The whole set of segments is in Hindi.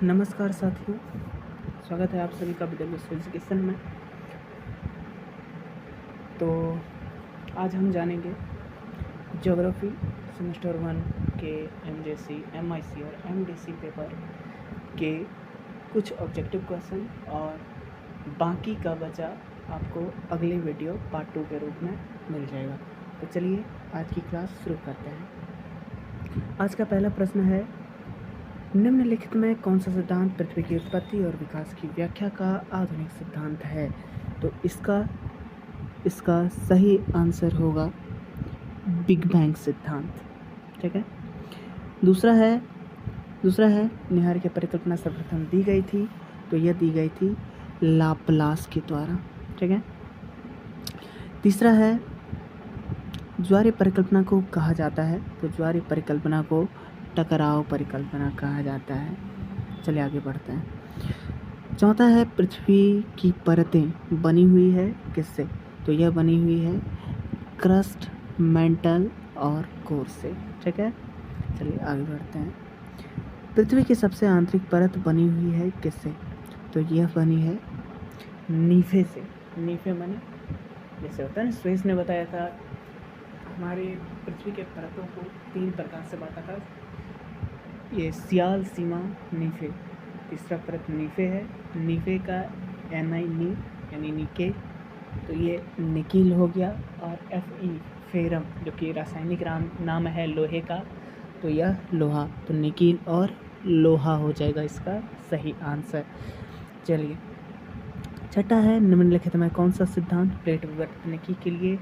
नमस्कार साथियों, स्वागत है आप सभी का विद्यालय एजुकेशन में। तो आज हम जानेंगे ज्योग्राफी सेमेस्टर 1 के एमजेसी, एमआईसी और एमडीसी पेपर के कुछ ऑब्जेक्टिव क्वेश्चन और बाकी का बचा आपको अगले वीडियो पार्ट 2 के रूप में मिल जाएगा। तो चलिए आज की क्लास शुरू करते हैं। आज का पहला प्रश्न है, निम्नलिखित में कौन सा सिद्धांत पृथ्वी की उत्पत्ति और विकास की व्याख्या का आधुनिक सिद्धांत है? तो इसका सही आंसर होगा बिग बैंग सिद्धांत। ठीक है। दूसरा है निहार की परिकल्पना सर्वप्रथम दी गई थी, तो यह दी गई थी लाप्लास के द्वारा। ठीक है। तीसरा है, ज्वारीय परिकल्पना को कहा जाता है, तो ज्वारीय परिकल्पना को टकराव परिकल्पना कहा जाता है। चलिए आगे बढ़ते हैं। चौथा है, पृथ्वी की परतें बनी हुई है किससे? तो यह बनी हुई है क्रस्ट, मेंटल और कोर से। ठीक है। चलिए आगे बढ़ते हैं। पृथ्वी की सबसे आंतरिक परत बनी हुई है किससे? तो यह बनी है नीफे से। नीफे माने जैसे होता है ना, स्वेस ने बताया था हमारे पृथ्वी के परतों को 3 प्रकार से बांटा था। ये सियाल, सीमा, नीफे। तीसरा परत नीफे है। नीफे का नी यानी निके, तो ये निकील हो गया। और फेरम, जो कि रासायनिक नाम है लोहे का, तो यह लोहा, तो निकील और लोहा हो जाएगा इसका सही आंसर। चलिए छठा है, निम्नलिखित में कौन सा सिद्धांत प्लेट विवर्तनिकी के लिए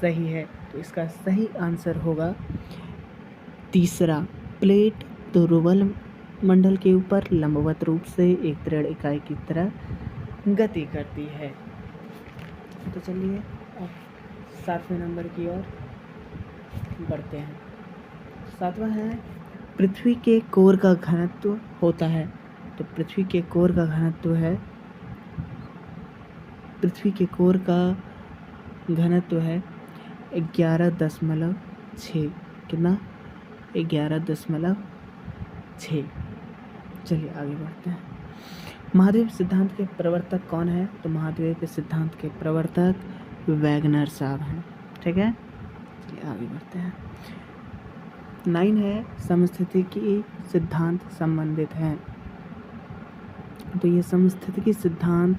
सही है? तो इसका सही आंसर होगा तीसरा। प्लेट ध्रुवल मंडल के ऊपर लंबवत रूप से एक दृढ़ इकाई की तरह गति करती है। तो चलिए अब 7वें नंबर की ओर बढ़ते हैं। 7वां है, पृथ्वी के कोर का घनत्व होता है। तो पृथ्वी के कोर का घनत्व है 11.6। कितना? 11.6। चलिए आगे बढ़ते हैं। महाद्वीप सिद्धांत के प्रवर्तक कौन है? तो महाद्वीप सिद्धांत के प्रवर्तक वैगनर साहब हैं। ठीक है। चलिए आगे बढ़ते हैं। 9 है, समस्थितिकी सिद्धांत संबंधित है। तो ये समस्थितिकी सिद्धांत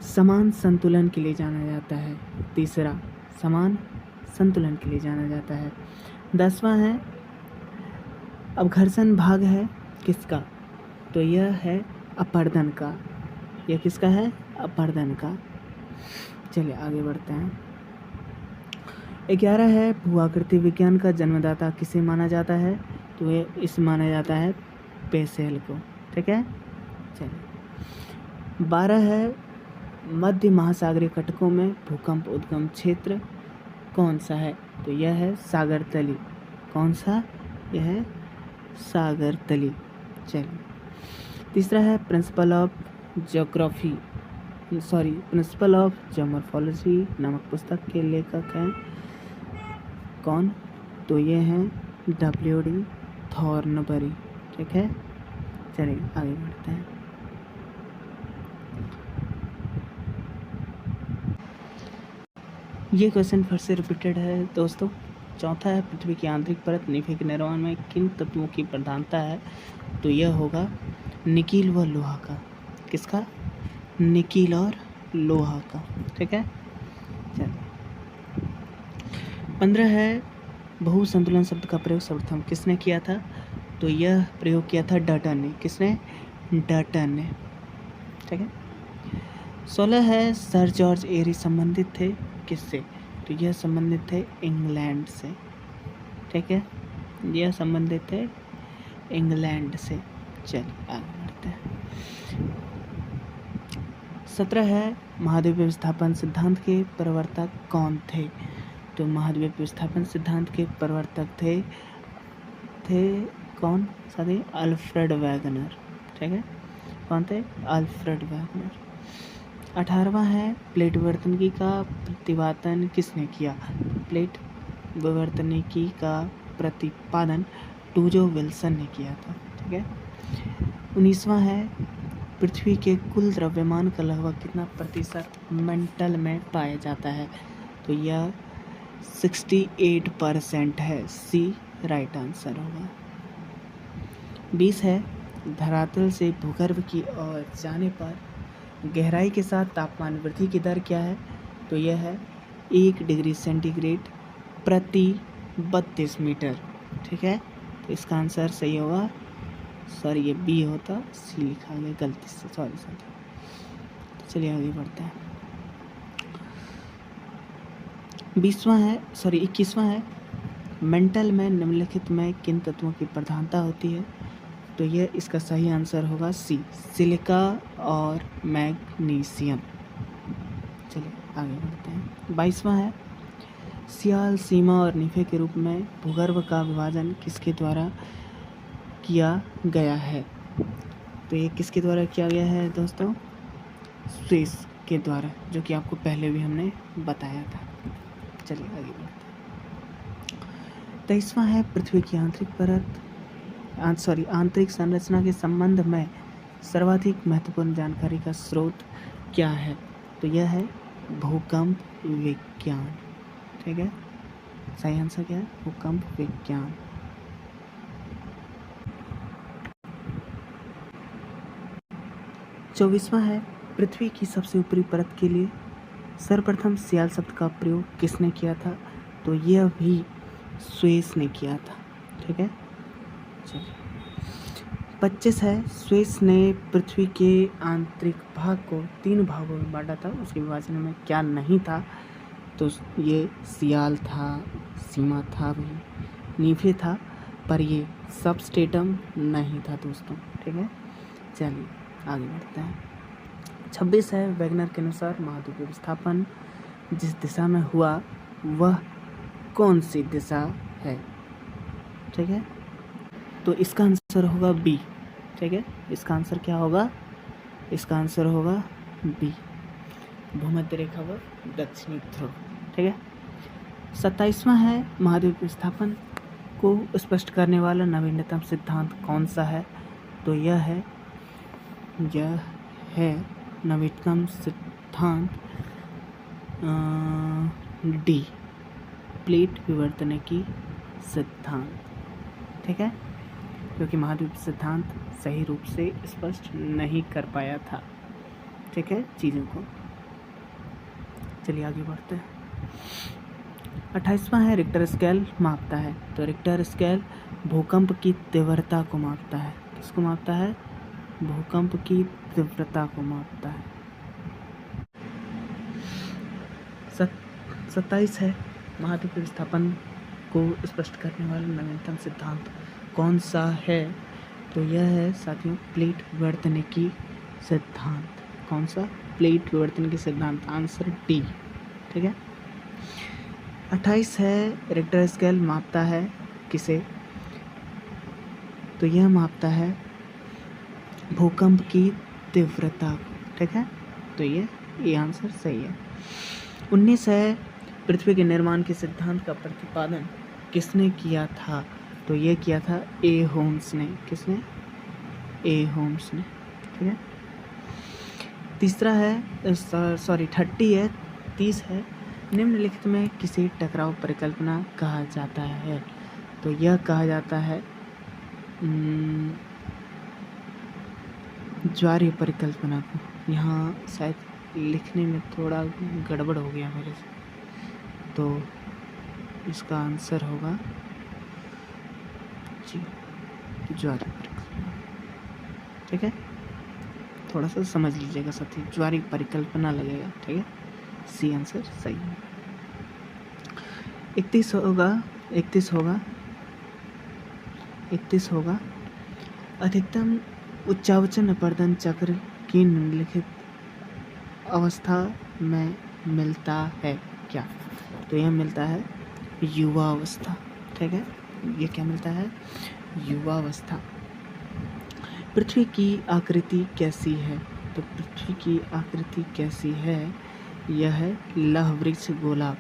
समान संतुलन के लिए जाना जाता है। तीसरा, समान संतुलन के लिए जाना जाता है। 10वां है, अपघर्षण भाग है किसका? तो यह है अपरदन का। यह किसका है? अपरदन का। चलिए आगे बढ़ते हैं। 11 है, भूआकृति विज्ञान का जन्मदाता किसे माना जाता है? तो ये इस माना जाता है पेसेल को। ठीक है। चलिए 12 है, मध्य महासागरीय कटकों में भूकंप उद्गम क्षेत्र कौन सा है? तो यह है सागर तली। कौन सा? यह है सागर तली। चलिए तीसरा है, प्रिंसिपल ऑफ जियोमॉर्फोलॉजी नामक पुस्तक के लेखक हैं कौन? तो ये हैं W.D. थॉर्नबरी। ठीक है। चलिए आगे बढ़ते हैं। ये क्वेश्चन फिर से रिपीटेड है दोस्तों। चौथा है, पृथ्वी की आंतरिक परत नीफे के निर्माण में किन तत्वों की प्रधानता है? तो यह होगा निकील व लोहा का। किसका? निकील और लोहा का। ठीक है। चलिए 15 है, बहुसंतुलन शब्द का प्रयोग सर्वप्रथम किसने किया था? तो यह प्रयोग किया था डटन ने। किसने? डटन ने। ठीक है। 16 है, सर जॉर्ज एरी संबंधित थे किससे? तो यह संबंधित थे इंग्लैंड से। ठीक है। यह संबंधित थे इंग्लैंड से। चलिए आगे बढ़ते हैं। 17 है, महाद्वीप विस्थापन सिद्धांत के प्रवर्तक कौन थे? तो महाद्वीप विस्थापन सिद्धांत के प्रवर्तक थे कौन? साथी अल्फ्रेड वैगनर। ठीक है। कौन थे? Alfred Wegener. 18वां है, प्लेट विवर्तनिकी का प्रतिपादन किसने किया? प्लेट विवर्तनिकी का प्रतिपादन टूजो विल्सन ने किया था। ठीक है। 19वां है पृथ्वी के कुल द्रव्यमान का लगभग कितना प्रतिशत मेंटल में पाया जाता है? तो यह 68% है। सी राइट आंसर होगा। 20 है धरातल से भूगर्भ की ओर जाने पर गहराई के साथ तापमान वृद्धि की दर क्या है? तो यह है 1 डिग्री सेंटीग्रेड प्रति 32 मीटर। ठीक है, तो इसका आंसर सही होगा। सॉरी, ये बी होता, सी लिखा गया गलती से, सॉरी। तो चलिए आगे बढ़ते हैं। 21वां है मेंटल में निम्नलिखित में किन तत्वों की प्रधानता होती है? तो यह इसका सही आंसर होगा सी, सिलिका और मैग्नीशियम। चलिए आगे बढ़ते हैं। 22वां है सियाल, सीमा और निफे के रूप में भूगर्भ का विभाजन किसके द्वारा किया गया है? तो ये किसके द्वारा किया गया है दोस्तों? स्विस के द्वारा, जो कि आपको पहले भी हमने बताया था। चलिए आगे बढ़ते हैं। 23वां है पृथ्वी की आंतरिक संरचना के संबंध में सर्वाधिक महत्वपूर्ण जानकारी का स्रोत क्या है? तो यह है भूकंप विज्ञान। ठीक है, सही आंसर क्या है? भूकंप विज्ञान। 24वां है पृथ्वी की सबसे ऊपरी परत के लिए सर्वप्रथम सियाल शब्द का प्रयोग किसने किया था? तो यह भी स्विस ने किया था। ठीक है, चलिए। 25 है स्विस ने पृथ्वी के आंतरिक भाग को 3 भागों में बांटा था, उसके विभाजन में क्या नहीं था? तो ये सियाल था, सीमा था, भी नीफे था, पर ये सबस्टेटम नहीं था दोस्तों। ठीक है, चलिए आगे बढ़ते हैं। 26 है वैगनर के अनुसार महाद्वीपीय विस्थापन जिस दिशा में हुआ वह कौन सी दिशा है? ठीक है, तो इसका आंसर होगा बी। ठीक है, इसका आंसर क्या होगा? इसका आंसर होगा बी, भूमध्य रेखा व दक्षिणी ध्रुव। ठीक है। 27वां है महाद्वीप विस्थापन को स्पष्ट करने वाला नवीनतम सिद्धांत कौन सा है? तो यह है नवीनतम सिद्धांत डी, प्लेट विवर्तन की सिद्धांत। ठीक है, क्योंकि महाद्वीप सिद्धांत सही रूप से स्पष्ट नहीं कर पाया था। ठीक है, चीज़ों को। चलिए आगे बढ़ते हैं। 28वां है रिक्टर स्केल मापता है। तो रिक्टर स्केल भूकंप की तीव्रता को मापता है। किसको मापता है? भूकंप की तीव्रता को मापता है। 27 है महाद्वीप विस्थापन को स्पष्ट करने वाला नवीनतम सिद्धांत कौन सा है? तो यह है साथियों प्लेट विवर्तन की सिद्धांत। कौन सा? प्लेट विवर्तन की सिद्धांत। Answer D. ठीक है। 28 है रिक्टर स्केल मापता है किसे? तो यह मापता है भूकंप की तीव्रता को। ठीक है, तो ये आंसर सही है। 19 है पृथ्वी के निर्माण के सिद्धांत का प्रतिपादन किसने किया था? तो ये किया था ए होम्स ने। किसने? ए होम्स ने। ठीक है। तीसरा है 30 है निम्नलिखित में किसे टकराव परिकल्पना कहा जाता है? तो यह कहा जाता है ज्वारीय परिकल्पना को। यहाँ शायद लिखने में थोड़ा गड़बड़ हो गया मेरे से, तो इसका आंसर होगा जी ज्वारीय परिकल्पना। ठीक है, थोड़ा सा समझ लीजिएगा साथी, ज्वारीय परिकल्पना लगेगा। ठीक है, सी आंसर सही है। 31 होगा अधिकतम उच्चावचन अपर्दन चक्र की निम्नलिखित अवस्था में मिलता है क्या? तो यह मिलता है युवा अवस्था। ठीक है, ये क्या मिलता है? युवा अवस्था। पृथ्वी की आकृति कैसी है? तो पृथ्वी की आकृति कैसी है? यह है लह वृक्ष गोलाभ।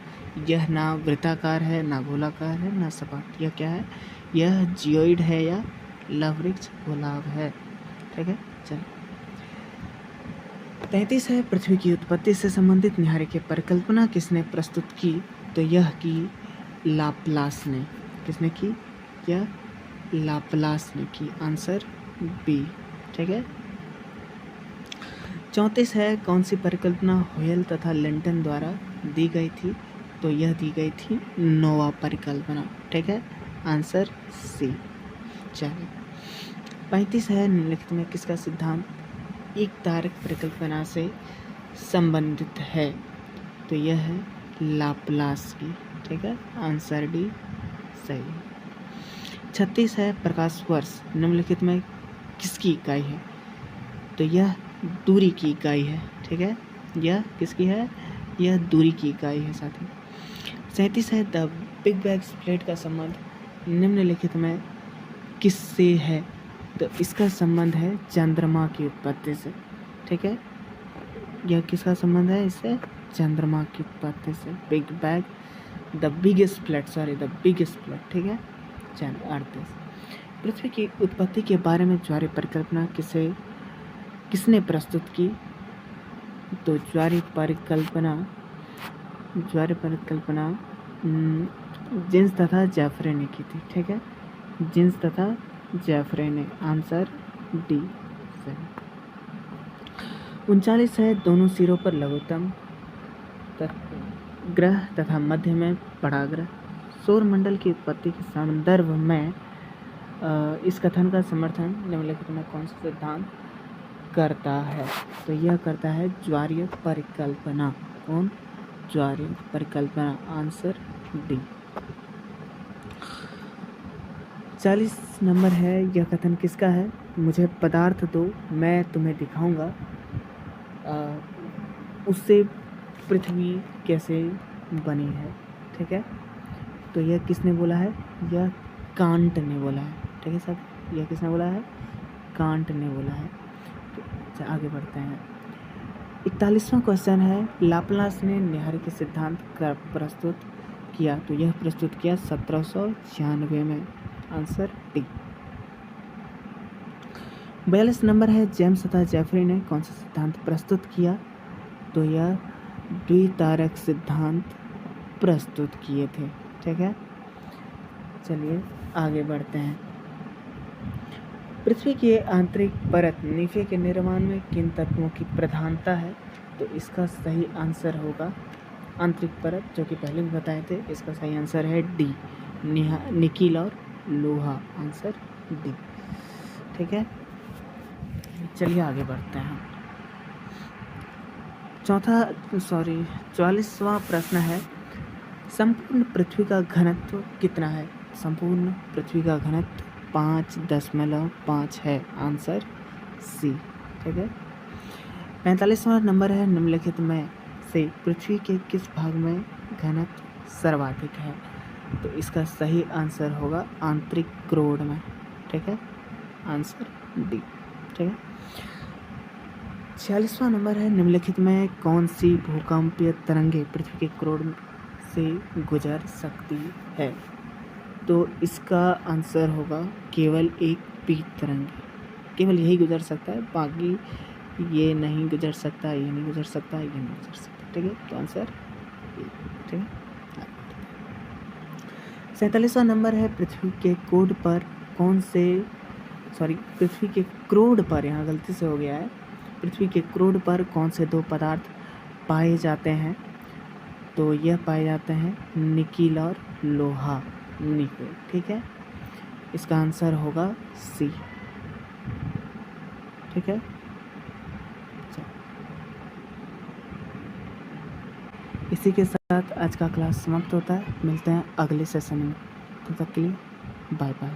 यह ना वृत्ताकार है, ना गोलाकार है, ना सपाट। यह क्या है? यह जियोइड है या लह वृक्ष गोलाभ है। ठीक है। चलिए 33 है, पृथ्वी की उत्पत्ति से संबंधित निहारी की परिकल्पना किसने प्रस्तुत की? तो यह की लाप्लास ने। किसने की? यह लाप्लास ने की। Answer b. ठीक है। 34 है, कौन सी परिकल्पना होयल तथा लिंटन द्वारा दी गई थी? तो यह दी गई थी नोवा परिकल्पना। ठीक है। Answer c. चलिए 35 है, निम्नलिखित में किसका सिद्धांत एक तारक परिकल्पना से संबंधित है? तो यह है लाप्लास की। ठीक है। आंसर डी सही। 36 है, प्रकाश वर्ष निम्नलिखित में किसकी इकाई है? तो यह दूरी की इकाई है। ठीक है। यह किसकी है? यह दूरी की इकाई है साथी। 37 है, द बिग बैंग स्प्लिट का संबंध निम्नलिखित में किससे है? तो इसका संबंध है चंद्रमा की उत्पत्ति से। ठीक है। यह किसका संबंध है? इससे चंद्रमा की उत्पत्ति से। Big bang, the big split, ठीक है। चलिए 38, पृथ्वी की उत्पत्ति के बारे में ज्वारीय परिकल्पना किसने प्रस्तुत की? तो ज्वारीय परिकल्पना जिन्स तथा जेफरे ने की थी। ठीक है। जिन्स तथा जेफरे ने। आंसर डी सही। 39 है, दोनों सिरों पर लघुत्तम ग्रह तथा मध्य में बड़ा ग्रह सौर मंडल की उत्पत्ति के संदर्भ में इस कथन का समर्थन निम्नलिखित में कौन सा सिद्धांत करता है? तो यह करता है ज्वारीय परिकल्पना। कौन? ज्वारीय परिकल्पना। Answer D. 40 नंबर है, यह कथन किसका है? मुझे पदार्थ दो, मैं तुम्हें दिखाऊंगा उससे पृथ्वी कैसे बनी है। ठीक है। तो यह किसने बोला है? यह कांट ने बोला है। ठीक है साहब, यह किसने बोला है? कांट ने बोला है। तो आगे बढ़ते हैं। 41वां क्वेश्चन है, लाप्लास ने निहारी के सिद्धांत का प्रस्तुत किया? तो यह प्रस्तुत किया 1796 में। Answer D. 42 नंबर है, जेम्स तथा जेफरी ने कौन सा सिद्धांत प्रस्तुत किया? तो यह द्वितारक सिद्धांत प्रस्तुत किए थे। ठीक है। चलिए आगे बढ़ते हैं। पृथ्वी की आंतरिक परत नीफे के निर्माण में किन तत्वों की प्रधानता है? तो इसका सही आंसर होगा आंतरिक परत, जो कि पहले भी बताए थे। इसका सही आंसर है डी, निकिल और लोहा। Answer D. ठीक है। चलिए आगे बढ़ते हैं। 44वां प्रश्न है, संपूर्ण पृथ्वी का घनत्व कितना है? संपूर्ण पृथ्वी का घनत्व 5.5 है। Answer c. ठीक है। 45वां नंबर है, निम्नलिखित में से पृथ्वी के किस भाग में घनत्व सर्वाधिक है? तो इसका सही आंसर होगा आंतरिक क्रोड में। ठीक है। Answer D. ठीक है। 46वां नंबर है, निम्नलिखित में कौन सी भूकंपीय तरंगे पृथ्वी के क्रोड से गुजर सकती है? तो इसका आंसर होगा केवल एक पी तरंग। केवल यही गुजर सकता है, बाकी ये नहीं गुजर सकता, ये नहीं गुजर सकता, ये नहीं गुजर सकता। ठीक है। तो आंसर ठीक है। 47वां नंबर है, पृथ्वी के क्रोड पर, यहाँ गलती से हो गया है, पृथ्वी के क्रोड पर कौन से दो पदार्थ पाए जाते हैं? तो यह पाए जाते हैं निकिल और लोहा। निकिल। ठीक है। इसका आंसर होगा सी। ठीक है। इसी के साथ आज का क्लास समाप्त होता है। मिलते हैं अगले सेशन में। तब तक के लिए बाय बाय।